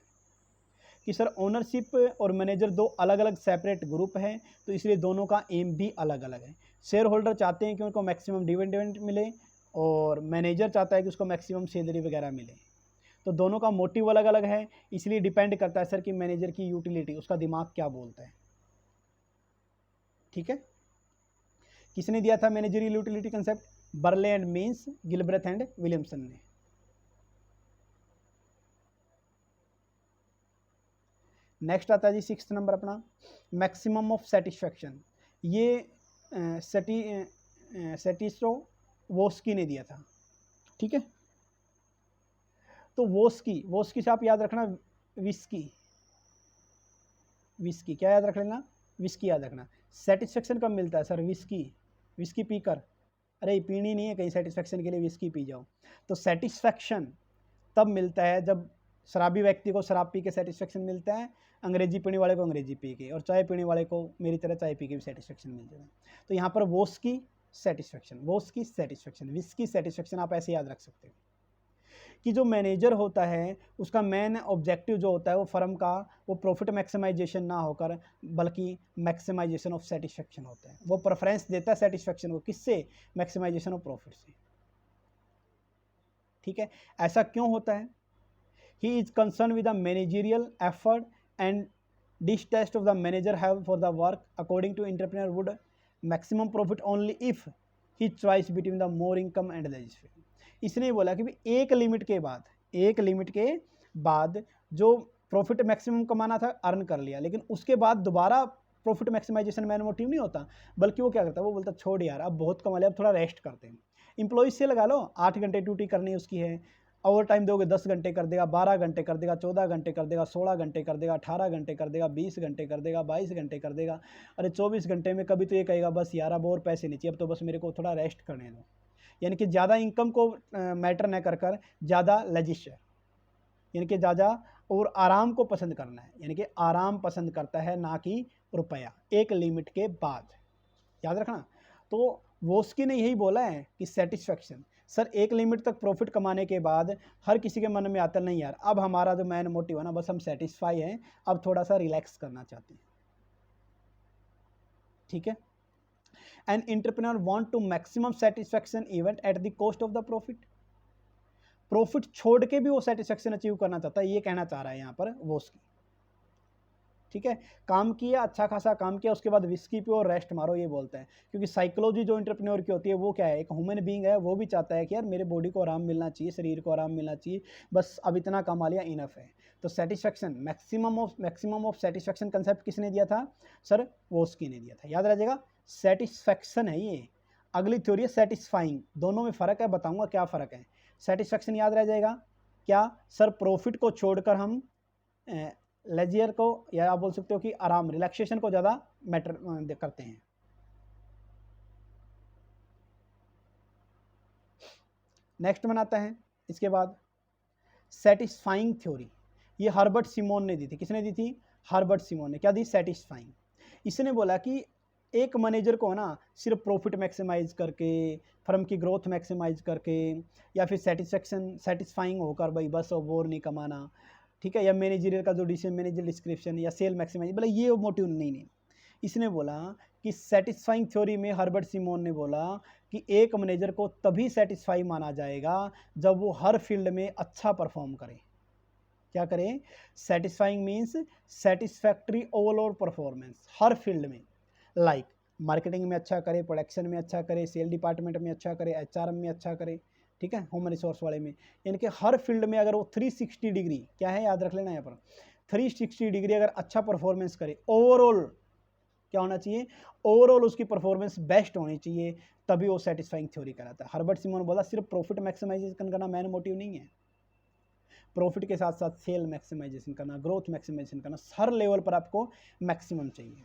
कि सर ओनरशिप और मैनेजर दो अलग अलग सेपरेट ग्रुप हैं, तो इसलिए दोनों का एम भी अलग अलग है। शेयर होल्डर चाहते हैं कि उनको मैक्सिमम डिविडेंड मिले और मैनेजर चाहता है कि उसको मैक्सिमम सैलरी वगैरह मिले, तो दोनों का मोटिव अलग अलग है। इसलिए डिपेंड करता है सर कि मैनेजर की यूटिलिटी, उसका दिमाग क्या बोलता है। ठीक है, किसने दिया था managerial utility concept, Berle and Means, Gilbreth and Williamson ने। नेक्स्ट आता है जी 6th नंबर अपना मैक्सिमम ऑफ सेटिस्फैक्शन। ये सेटिस्टो वोस्की ने दिया था। ठीक है, तो वोस्की से आप याद रखना विस्की, विस्की क्या याद रख लेना, विस्की याद रखना। सेटिस्फेक्शन कब मिलता है सर, विस्की पीकर, अरे पीनी नहीं है कहीं सेटिस्फेक्शन के लिए विस्की पी जाओ। तो सेटिस्फेक्शन तब मिलता है जब शराबी व्यक्ति को शराब पी के सेटिस्फेक्शन मिलता है, अंग्रेजी पीने वाले को अंग्रेजी पी के, और चाय पीने वाले को मेरी तरह चाय पी के भी सेटिस्फेक्शन मिल जाता है। तो यहाँ पर वोस्की सेटिस्फेक्शन, वोस्की सेटिस्फेक्शन, विस्की सेटिस्फेक्शन आप ऐसे याद रख सकते हो कि जो मैनेजर होता है उसका मेन ऑब्जेक्टिव जो होता है वो फर्म का, वो प्रॉफिट मैक्सिमाइजेशन ना होकर बल्कि मैक्सिमाइजेशन ऑफ सेटिस्फेक्शन होता है। वो प्रेफरेंस देता है सेटिस्फेक्शन को, किससे, मैक्सिमाइजेशन ऑफ प्रॉफिट से। ठीक है, ऐसा क्यों होता है, he is concerned with the managerial effort and distaste of the manager have for the work according to entrepreneur would maximum profit only if he choice between the more income and less fee। इसने बोला कि भी एक limit के बाद जो profit maximum कमाना था अर्न कर लिया, लेकिन उसके बाद दोबारा प्रॉफिट मैक्सिमाइजेशन मैन मोटिव नहीं होता, बल्कि वो क्या करता है, वो बोलता छोड़ यार अब बहुत कमा लिया, अब थोड़ा रेस्ट करते हैं। एम्प्लॉइज से लगा लो, 8 घंटे ड्यूटी करनी उसकी है, ओवर टाइम दोगे 10 घंटे कर देगा, 12 घंटे कर देगा, 14 घंटे कर देगा, 16 घंटे कर देगा, 18 घंटे कर देगा, 20 घंटे कर देगा, 22 घंटे कर देगा। अरे 24 घंटे में कभी तो ये कहेगा बस यार अब और पैसे नहीं चाहिए, अब तो बस मेरे को थोड़ा रेस्ट करने दो। यानी कि ज़्यादा इनकम को मैटर न कर ज़्यादा लजिश, यानी कि ज़्यादा और आराम को पसंद करना है, यानी कि आराम पसंद करता है ना कि रुपया, एक लिमिट के बाद, याद रखना। तो वोस्की ने यही बोला है कि सेटिस्फेक्शन, सर एक लिमिट तक प्रॉफिट कमाने के बाद हर किसी के मन में आता नहीं यार अब हमारा जो मेन मोटिव है ना बस हम सेटिस्फाई हैं, अब थोड़ा सा रिलैक्स करना चाहते हैं। ठीक है। An entrepreneur want to maximum satisfaction even at the cost of the profit. Profit छोड़ के भी वो सेटिस्फैक्शन अचीव करना चाहता है, ये कहना चाह रहा है यहाँ पर वो उसकी। ठीक है, काम किया, अच्छा खासा काम किया, उसके बाद विस्की पे और रेस्ट मारो, ये बोलता है। क्योंकि साइकोलॉजी जो एंटरप्रेन्योर की होती है वो क्या है, एक ह्यूमन बीइंग है, वो भी चाहता है कि यार मेरे बॉडी को आराम मिलना चाहिए, शरीर को आराम मिलना चाहिए, बस अब इतना कमा लिया इनफ है। तो satisfaction, maximum of satisfaction concept किसने दिया था सर? वोस्की ने दिया था, याद रखिएगा। सेटिस्फैक्शन है ये। अगली थ्योरी है सेटिस्फाइंग, दोनों में फ़र्क है, बताऊँगा क्या फ़र्क है। सेटिस्फैक्शन याद रह जाएगा क्या सर? प्रॉफिट को छोड़कर हम लेजियर को, या आप बोल सकते हो कि आराम, रिलैक्सेशन को ज़्यादा मैटर करते हैं। नेक्स्ट बनाता है इसके बाद सेटिस्फाइंग थ्योरी। ये हर्बर्ट सिमोन ने दी थी। किसने दी थी? हर्बर्ट सिमोन ने। क्या दी? सेटिस्फाइंग। इसने बोला कि एक मैनेजर को ना सिर्फ प्रॉफिट मैक्सिमाइज करके, फर्म की ग्रोथ मैक्सिमाइज करके, या फिर सेटिस्फाइंग होकर भाई बस और नहीं कमाना, ठीक है, या मैनेजरियल का जो मैनेजर डिस्क्रिप्शन या सेल मैक्सिमाइज, बोला ये मोटिव नहीं। इसने बोला कि सेटिस्फाइंग थ्योरी में हर्बर्ट सिमोन ने बोला कि एक मैनेजर को तभी सेटिस्फाई माना जाएगा जब वो हर फील्ड में अच्छा परफॉर्म करे। क्या करें? Satisfying means satisfactory overall performance हर फील्ड में, लाइक मार्केटिंग में अच्छा करे, प्रोडक्शन में अच्छा करे, सेल डिपार्टमेंट में अच्छा करे, एचआरएम में अच्छा करे, ठीक है, ह्यूमन रिसोर्स वाले में, यानी कि हर फील्ड में अगर वो 360 डिग्री, क्या है याद रख लेना यहाँ पर, 360 डिग्री अगर अच्छा परफॉर्मेंस करे, ओवरऑल क्या होना चाहिए? ओवरऑल उसकी परफॉर्मेंस बेस्ट होनी चाहिए, तभी वो सेटिस्फाइंग थ्योरी कराता है। हर्बर्ट सिमोन बोला सिर्फ प्रॉफिट मैक्सिमाइजेशन करना मैन मोटिव नहीं है, प्रॉफिट के साथ साथ सेल मैक्सिमाइजेशन करना, ग्रोथ मैक्सिमाइजेशन करना, हर लेवल पर आपको मैक्सिमम चाहिए।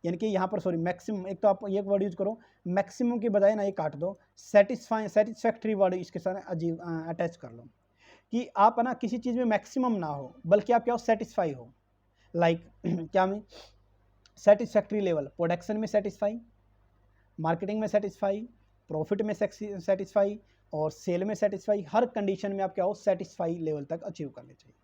यानी कि यहाँ पर सॉरी मैक्सिमम, एक तो आप एक वर्ड यूज करो, मैक्सिमम के बजाय ना ये काट दो, सेटिस्फैक्ट्री वर्ड इसके साथ अजीब अटैच कर लो, कि आप ना किसी चीज़ में मैक्सिमम ना हो, बल्कि आप क्या हो? सेटिस्फाई हो। लाइक क्या में सेटिस्फैक्ट्री लेवल, प्रोडक्शन में सेटिस्फाई, मार्केटिंग में सेटिस्फाई, प्रॉफिट में सेटिस्फाई, और सेल में सेटिस्फाई, हर कंडीशन में आप क्या हो? सेटिस्फाई लेवल तक अचीव करने चाहिए।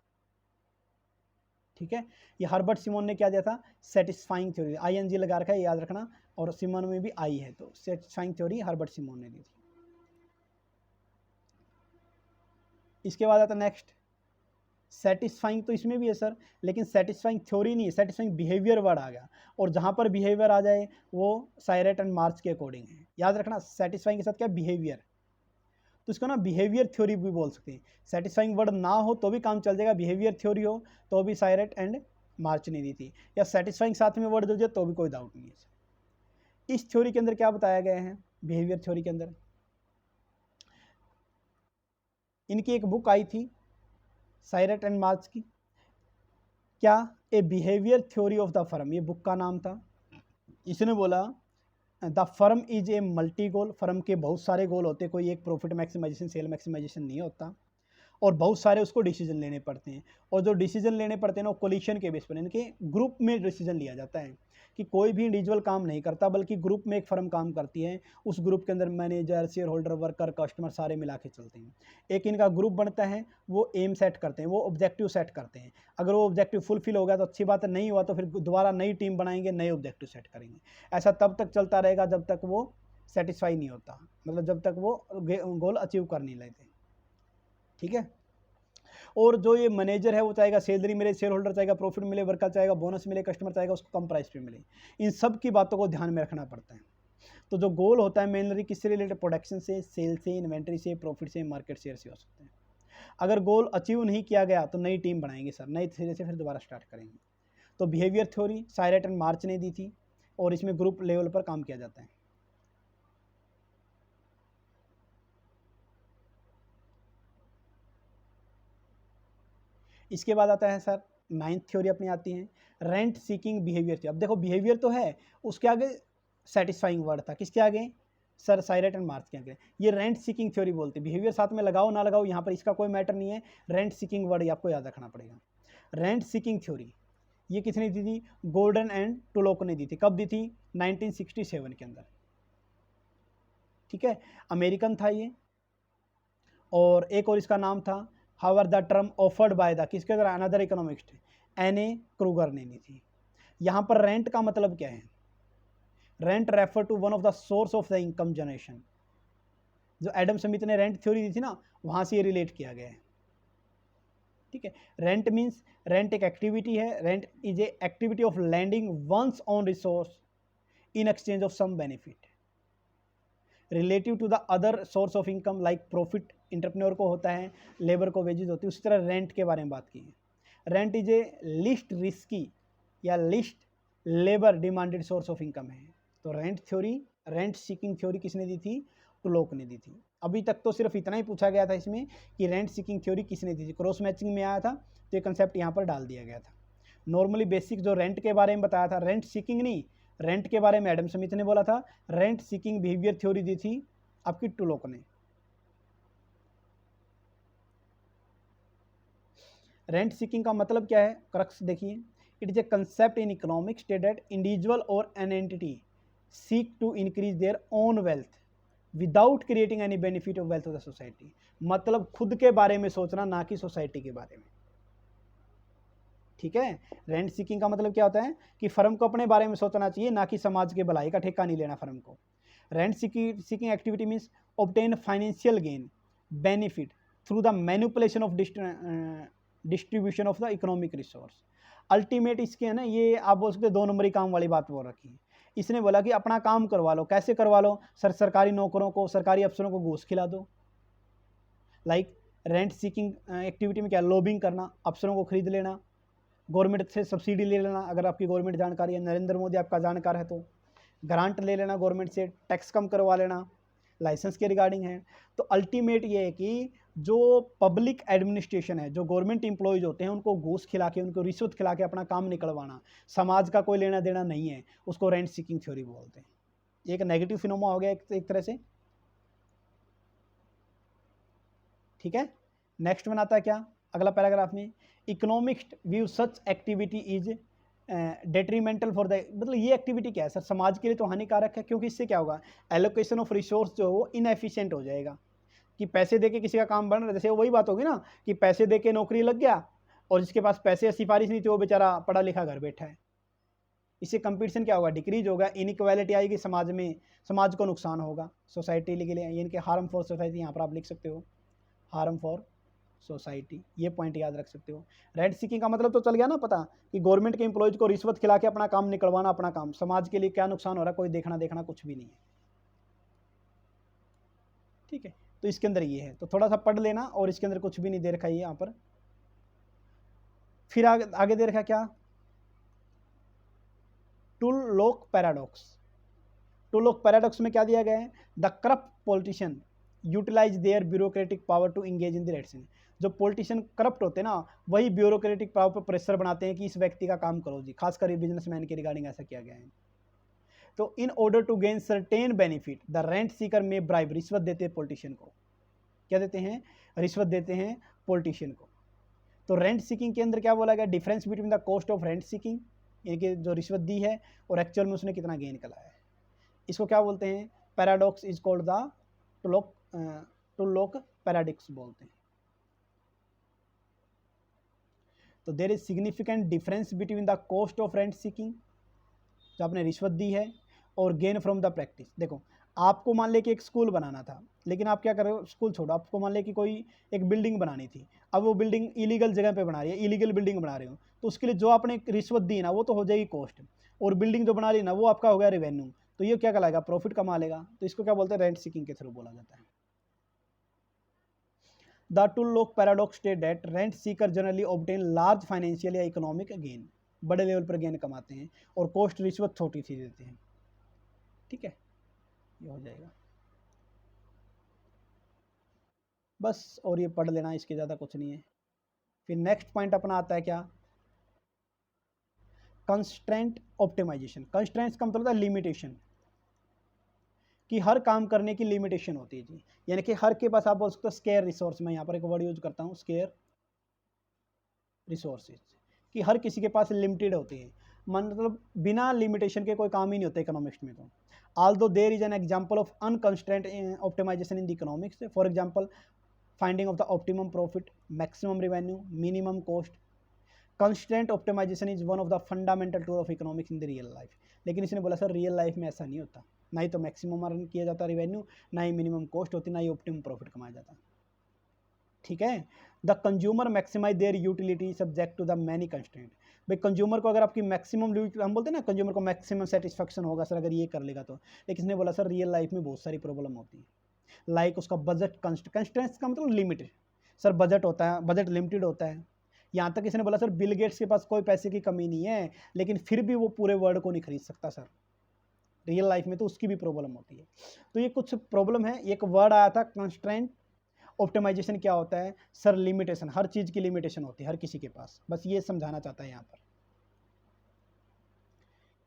ठीक है, ये हर्बर्ट सिमोन ने क्या दिया था? सेटिस्फाइंग थ्योरी, आईएनजी लगा रखा है, याद रखना, और सिमोन में भी आई है, तो सेटिस्फाइंग थ्योरी हर्बर्ट सिमोन ने दी थी। इसके बाद आता नेक्स्ट सेटिस्फाइंग, तो इसमें भी है सर, लेकिन सेटिस्फाइंग थ्योरी नहीं है, सेटिस्फाइंग बिहेवियर वर्ड आ गया, और जहां पर बिहेवियर आ जाए वो साइरेट एंड मार्च के अकॉर्डिंग है। याद रखना सेटिस्फाइंग के साथ क्या? बिहेवियर, तो इसको ना बिहेवियर थ्योरी भी बोल सकते हैं। सेटिस्फाइंग वर्ड ना हो तो भी काम चल जाएगा, बिहेवियर थ्योरी हो तो भी साइरेट एंड मार्च ने दी थी, या सेटिस्फाइंग साथ में वर्ड जुड़ जाए तो भी कोई डाउट नहीं है। इस थ्योरी के अंदर क्या बताया गया है? बिहेवियर थ्योरी के अंदर इनकी एक बुक आई थी साइरेट एंड मार्च की, क्या? A behaviour theory of the firm, ये बुक का नाम था। इसने बोला the firm is a multi goal, firm के बहुत सारे गोल होते, कोई एक प्रॉफिट मैक्सिमाइजेशन सेल मैक्सिमाइजेशन नहीं होता, और बहुत सारे उसको डिसीजन लेने पड़ते हैं, और जो डिसीजन लेने पड़ते हैं ना वो कोलिशन के बेस पर, यानी कि ग्रुप में डिसीजन लिया जाता है, कि कोई भी इंडिविजुअल काम नहीं करता बल्कि ग्रुप में एक फर्म काम करती है, उस ग्रुप के अंदर manager, share holder, worker, customer सारे मिला के चलते हैं। एक इनका ग्रुप बनता है, वो एम सेट करते हैं, वो ऑब्जेक्टिव सेट करते हैं, अगर वो ऑब्जेक्टिव फुलफिल हो गया तो अच्छी बात है, नहीं हुआ तो फिर दोबारा नई टीम बनाएंगे, नए ऑब्जेक्टिव सेट करेंगे। ऐसा तब तक चलता रहेगा जब तक वो सेटिस्फाई नहीं होता, मतलब जब तक वो गोल अचीव कर नहीं लेते। ठीक है, और जो ये मैनेजर है वो चाहेगा सैलरी मिले, शेयर होल्डर चाहेगा प्रॉफिट मिले, वर्कर चाहेगा बोनस मिले, कस्टमर चाहेगा उसको कम प्राइस पे मिले। इन सब की बातों को ध्यान में रखना पड़ता है। तो जो गोल होता है मेनली किससे रिलेटेड? प्रोडक्शन से, सेल से, इन्वेंट्री से, प्रॉफिट से, मार्केट शेयर से हो सकते हैं। अगर गोल अचीव नहीं किया गया तो नई टीम बनाएंगे सर, नए सिरे से फिर दोबारा स्टार्ट करेंगे। तो बिहेवियर थ्योरी साइरेट एंड मार्च ने दी थी, और इसमें ग्रुप लेवल पर काम किया जाता है। इसके बाद आता है सर 9th थ्योरी अपनी आती है रेंट सीकिंग बिहेवियर थ्योरी। अब देखो बिहेवियर तो है, उसके आगे सेटिस्फाइंग वर्ड था, किसके आगे सर? साइरेट एंड मार्च के आगे। ये रेंट सीकिंग थ्योरी बोलते हैं, बिहेवियर साथ में लगाओ ना लगाओ यहाँ पर इसका कोई मैटर नहीं है, रेंट सीकिंग वर्ड आपको याद रखना पड़ेगा। रेंट सीकिंग थ्योरी ये किसने दी थी? गोल्डन एंड टुलोक ने दी थी। कब दी थी? 1967 के अंदर। ठीक है, अमेरिकन था ये, और एक और इसका नाम था however the term offered by the किसके द्वारा? Another economist N A Krueger ने दी थी। यहाँ पर रेंट का मतलब क्या है? Rent refer to one of the source of the income generation. जो एडम स्मिथ ने रेंट थ्योरी दी थी ना, वहाँ से ये रिलेट किया गया है। ठीक है, रेंट मीन्स, रेंट एक एक्टिविटी है। Rent is a activity of lending one's own resource in exchange of some benefit relative to the other source of income, like profit entrepreneur को होता है, लेबर को वेजेस होती है, उसी तरह रेंट के बारे में बात की है। Rent is a least risky या least labour demanded source of income है। तो rent theory, rent seeking theory किसने दी थी? टुलोक ने दी थी। अभी तक तो सिर्फ इतना ही पूछा गया था इसमें कि रेंट सीकिंग थ्योरी किसने दी थी, क्रॉस मैचिंग में आया था तो ये कंसेप्ट यहाँ पर डाल दिया गया था। नॉर्मली बेसिक जो रेंट के बारे में बताया था, रेंट सीकिंग नहीं, रेंट के बारे में एडम स्मिथ ने बोला था, रेंट सीकिंग बिहेवियर थ्योरी दी थी आपकी टुलोक ने। रेंट सीकिंग का मतलब क्या है, क्रक्स देखिए, it is a concept in economics state that individual और an entity seek to increase their own wealth without creating any benefit of wealth of the society. मतलब खुद के बारे में सोचना, ना कि सोसाइटी के बारे में। ठीक है, रेंट सीकिंग का मतलब क्या होता है कि फर्म को अपने बारे में सोचना चाहिए, ना कि समाज के भलाई का ठेका नहीं लेना फर्म को। Rent seeking activity means obtain financial gain benefit through the manipulation of distribution of the economic resource. Ultimate इसके है ना, ये आप बोल सकते 2 नंबरी काम वाली बात बोल रखी है। इसने बोला कि अपना काम करवा लो, कैसे करवा लो? सरकारी नौकरों को, सरकारी अफसरों को घूस खिला दो। लाइक रेंट सीकिंग एक्टिविटी में क्या, लॉबिंग करना, अफसरों को खरीद लेना, गवर्नमेंट से सब्सिडी ले लेना, अगर आपकी गवर्नमेंट जानकारी है, नरेंद्र मोदी आपका जानकार है तो ग्रांट ले लेना गवर्नमेंट से, टैक्स कम करवा लेना, लाइसेंस के रिगार्डिंग है। तो अल्टीमेट ये है कि जो पब्लिक एडमिनिस्ट्रेशन है, जो गवर्नमेंट एम्प्लॉयज़ होते हैं, उनको घूस खिला के, उनको रिश्वत खिला के अपना काम निकलवाना, समाज का कोई लेना देना नहीं है, उसको रेंट सीकिंग थ्योरी बोलते हैं। एक नेगेटिव फिनोमा हो गया एक तरह से। ठीक है, नेक्स्ट बनाता है क्या अगला पैराग्राफ में, economics view such activity is detrimental for the, मतलब ये एक्टिविटी क्या है सर, समाज के लिए तो हानिकारक है, क्योंकि इससे क्या होगा, एलोकेशन ऑफ रिसोर्स जो है वो इनएफिशिएंट हो जाएगा। कि पैसे देके किसी का काम बन रहा है, जैसे वही बात होगी ना कि पैसे देके नौकरी लग गया और जिसके पास पैसे या सिफारिश नहीं थी वो बेचारा पढ़ा लिखा घर बैठा है। इससे कंपटीशन क्या होगा, डिक्रीज होगा, इनइक्वालिटी आएगी समाज में, समाज को नुकसान होगा, सोसाइटी के लिए, यानी कि हार्म फॉर सोसाइटी, यहाँ पर आप लिख सकते हो हार्म फॉर सोसाइटी, ये पॉइंट याद रख सकते हो। रेंट सीकिंग का मतलब तो चल गया ना पता, कि गवर्नमेंट के एम्प्लॉयज को रिश्वत खिला के अपना काम निकलवाना, अपना काम, समाज के लिए क्या नुकसान हो रहा है कोई देखना देखना कुछ भी नहीं है। ठीक है, तो इसके अंदर ये है, तो थोड़ा सा पढ़ लेना, और इसके अंदर कुछ भी नहीं दे रखा है यहाँ पर। फिर आगे दे रखा क्या, टुलोक पैराडॉक्स। टुलोक पैराडॉक्स में क्या दिया गया है, the corrupt politician utilize their bureaucratic power to engage in the rents. जो पॉलिटिशियन करप्ट होते हैं ना, वही ब्यूरोक्रेटिक पावर पर प्रेशर बनाते हैं कि इस व्यक्ति का काम करो जी, खासकर बिजनेसमैन के रिगार्डिंग ऐसा किया गया है। तो in order to gain certain benefit the rent seeker may bribe, रिश्वत देते हैं पॉलिटिशियन को, क्या देते हैं, रिश्वत देते हैं पॉलिटिशियन को। तो रेंट सीकिंग के अंदर क्या बोला गया, difference between the cost of rent seeking, यानी कि जो रिश्वत दी है और एक्चुअल में उसने कितना गेन कराया है, इसको क्या बोलते हैं, paradox is called the Tullock paradox बोलते हैं। तो there is significant difference between the cost of rent seeking, जो आपने रिश्वत दी है, और गेन फ्रॉम द प्रैक्टिस। देखो आपको मान ले कि एक स्कूल बनाना था, लेकिन आप क्या कर रहे हो, स्कूल छोड़ो, आपको मान ले कि कोई एक बिल्डिंग बनानी थी, अब वो बिल्डिंग इलीगल जगह पे बना रही है, इलीगल बिल्डिंग बना रहे हो, तो उसके लिए जो आपने रिश्वत दी ना वो तो हो जाएगी कॉस्ट, और बिल्डिंग जो बना ली ना वो आपका हो गया रेवेन्यू, तो ये क्या कहलाएगा, प्रॉफिट कमा लेगा। तो इसको क्या बोलते हैं, रेंट सीकिंग के थ्रू बोला जाता है। The Tullock paradox state that rent seeker generally obtain large financial या इकोनॉमिक गेन, बड़े लेवल पर गेन कमाते हैं, और कॉस्ट रिश्वत छोटी सी देते हैं। ठीक है, ये हो जाएगा बस, और ये पढ़ लेना, इसके ज़्यादा कुछ नहीं है। फिर नेक्स्ट पॉइंट अपना आता है क्या, कंस्ट्रेंट ऑप्टिमाइजेशन। कंस्ट्रेंट्स का मतलब होता है लिमिटेशन, कि हर काम करने की लिमिटेशन होती है जी, यानी कि हर के पास आप बोल सकते हो स्केयर रिसोर्स, मैं यहाँ पर एक वर्ड यूज करता हूँ स्केयर रिसोर्सेज, कि हर किसी के पास लिमिटेड होती है, मतलब बिना लिमिटेशन के कोई काम ही नहीं होता इकोनॉमिक्स में। तो although there is an example of unconstrained optimization in the economics, for example finding of the optimum profit, maximum revenue, minimum cost, constraint optimization is one of the fundamental tool of economics in the real life. लेकिन इसने बोला sir real life में ऐसा नहीं होता, ना ही तो maximum earn किया जाता रिवेन्यू, ना ही मिनिमम कॉस्ट होती, ना ही ऑप्टिमम प्रॉफिट कमाया जाता। ठीक है, the consumer maximize their utility subject to the many constraint. भाई कंज्यूमर को अगर आपकी मैक्सिमम, हम बोलते हैं ना कंज्यूमर को मैक्सिमम सेटिस्फैक्शन होगा सर अगर ये कर लेगा तो, लेकिन इसने बोला सर रियल लाइफ में बहुत सारी प्रॉब्लम होती है, लाइक उसका बजट कंस्ट्रेंट्स का मतलब लिमिटेड, सर बजट होता है, बजट लिमिटेड होता है। यहाँ तक इसने बोला सर बिल गेट्स के पास कोई पैसे की कमी नहीं है, लेकिन फिर भी वो पूरे वर्ल्ड को नहीं खरीद सकता सर, रियल लाइफ में तो उसकी भी प्रॉब्लम होती है। तो ये कुछ प्रॉब्लम है। एक वर्ड आया था कंस्ट्रेंट ऑप्टिमाइजेशन, क्या होता है सर? लिमिटेशन, हर चीज़ की लिमिटेशन होती है हर किसी के पास, बस ये समझाना चाहता है यहाँ पर।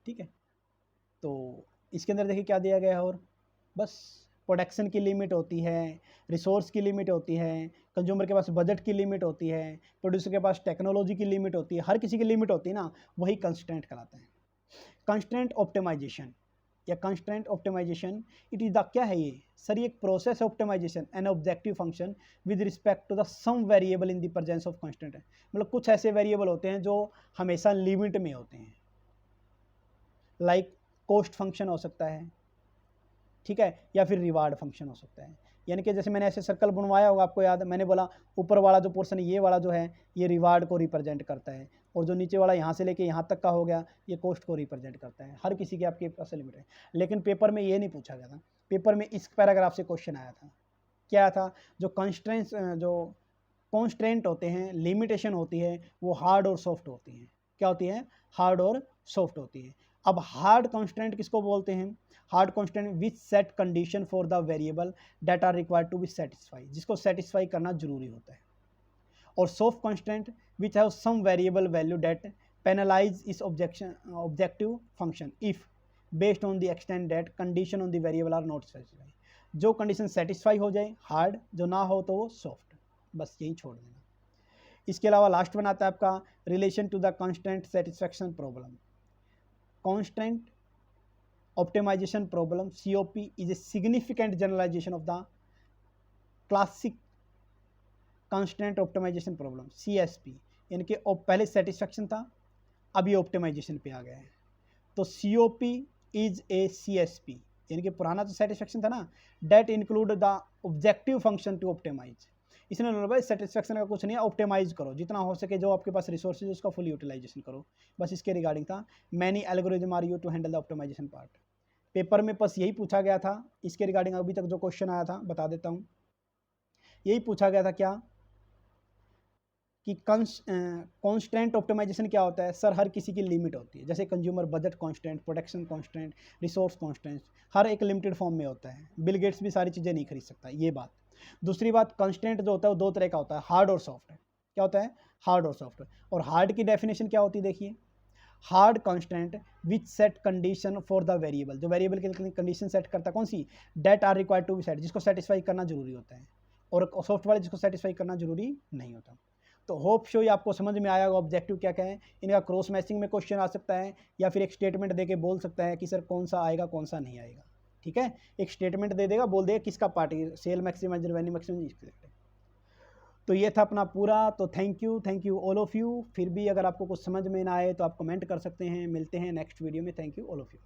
ठीक है, तो इसके अंदर देखिए क्या दिया गया है, और बस प्रोडक्शन की लिमिट होती है, रिसोर्स की लिमिट होती है, कंज्यूमर के पास बजट की लिमिट होती है, प्रोड्यूसर के पास टेक्नोलॉजी की लिमिट होती है, हर किसी की लिमिट होती है ना, वही कंस्ट्रेंट कहलाता है। कंस्ट्रेंट ऑप्टिमाइजेशन या constraint optimization it is the, क्या है ये सर? ये एक process optimization an objective function with respect to the some variable in the presence of constraint है। मतलब कुछ ऐसे वेरिएबल होते हैं जो हमेशा लिमिट में होते हैं, लाइक कॉस्ट फंक्शन हो सकता है, ठीक है, या फिर रिवार्ड फंक्शन हो सकता है। यानी कि जैसे मैंने ऐसे सर्कल बनवाया होगा, आपको याद है मैंने बोला ऊपर वाला जो पोर्शन है ये वाला जो है ये रिवार्ड को रिप्रेजेंट करता है, और जो नीचे वाला यहाँ से लेके यहाँ तक का हो गया ये कॉस्ट को रिप्रेजेंट करता है। हर किसी के आपके पास लिमिट है, लेकिन पेपर में ये नहीं पूछा गया था। पेपर में इस पैराग्राफ से क्वेश्चन आया था, क्या था? जो कॉन्स्ट्रेंट होते हैं, लिमिटेशन होती है, वो हार्ड और सॉफ्ट होती हैं। क्या होती है? हार्ड और सॉफ्ट होती है। अब हार्ड कॉन्स्टेंट किसको बोलते हैं? Hard constant which set condition for the variable that are required to be satisfy, जिसको सेटिस्फाई करना जरूरी होता है। और soft constant which have some variable value that penalize इस objective function if based on the extent that condition on the variable are not satisfy. जो condition satisfy हो जाए हार्ड, जो ना हो तो वो सॉफ्ट, बस यही छोड़ देना। इसके अलावा लास्ट में आता है आपका relation to the constraint satisfaction problem. Constant optimization problem COP is a significant generalization of the classic constant optimization problem CSP। यानी कि पहले सेटिस्फैक्शन था, अभी ऑप्टिमाइजेशन पे आ गया है। तो COP इज ए CSP, यानी कि पुराना तो सेटिस्फैक्शन था ना, that include the objective function to optimize. इसने बोला भाई सेटिस्फैक्शन का कुछ नहीं है, ऑप्टिमाइज करो जितना हो सके, जो आपके पास रिसोर्सेज उसका फुल यूटिलाइजेशन करो, बस इसके रिगार्डिंग था। Many algorithm are you to handle the optimization part. Paper में बस यही पूछा गया था, इसके रिगार्डिंग अभी तक जो क्वेश्चन आया था बता देता हूँ। यही पूछा गया था क्या कि कॉन्स्टेंट ऑप्टिमाइजेशन क्या होता है? सर हर किसी की लिमिट होती है, जैसे consumer budget constant, production constant, resource constant, हर एक लिमिटेड फॉर्म में होता है। बिल गेट्स भी सारी चीज़ें नहीं खरीद सकता, ये बात। दूसरी बात, कंस्टेंट जो होता है वो दो तरह का होता है, हार्ड और सॉफ्ट। क्या होता है? हार्ड और सॉफ्ट। और हार्ड की डेफिनेशन क्या होती है देखिए, hard constant which set condition for the variable, जो वेरिएबल के लिए कंडीशन सेट करता है, कौन सी? That are required to be set, जिसको सेटिस्फाई करना जरूरी होता है, और सॉफ्ट वाले जिसको सेटिस्फाई करना जरूरी नहीं होता। तो होप शो ये आपको समझ में आया होगा ऑब्जेक्टिव क्या क्या है। इनका क्रॉस मैचिंग में क्वेश्चन आ सकता है, या फिर एक स्टेटमेंट दे के बोल सकता है कि सर कौन सा आएगा कौन सा नहीं आएगा। ठीक है, एक स्टेटमेंट दे देगा, बोल देगा किसका पार्ट है, सेल मैक्सिमाइज, रेवेन्यू मैक्सिमाइज। तो ये था अपना पूरा। तो thank you all of you. फिर भी अगर आपको कुछ समझ में ना आए तो आप कमेंट कर सकते हैं। मिलते हैं नेक्स्ट वीडियो में। Thank you all of you.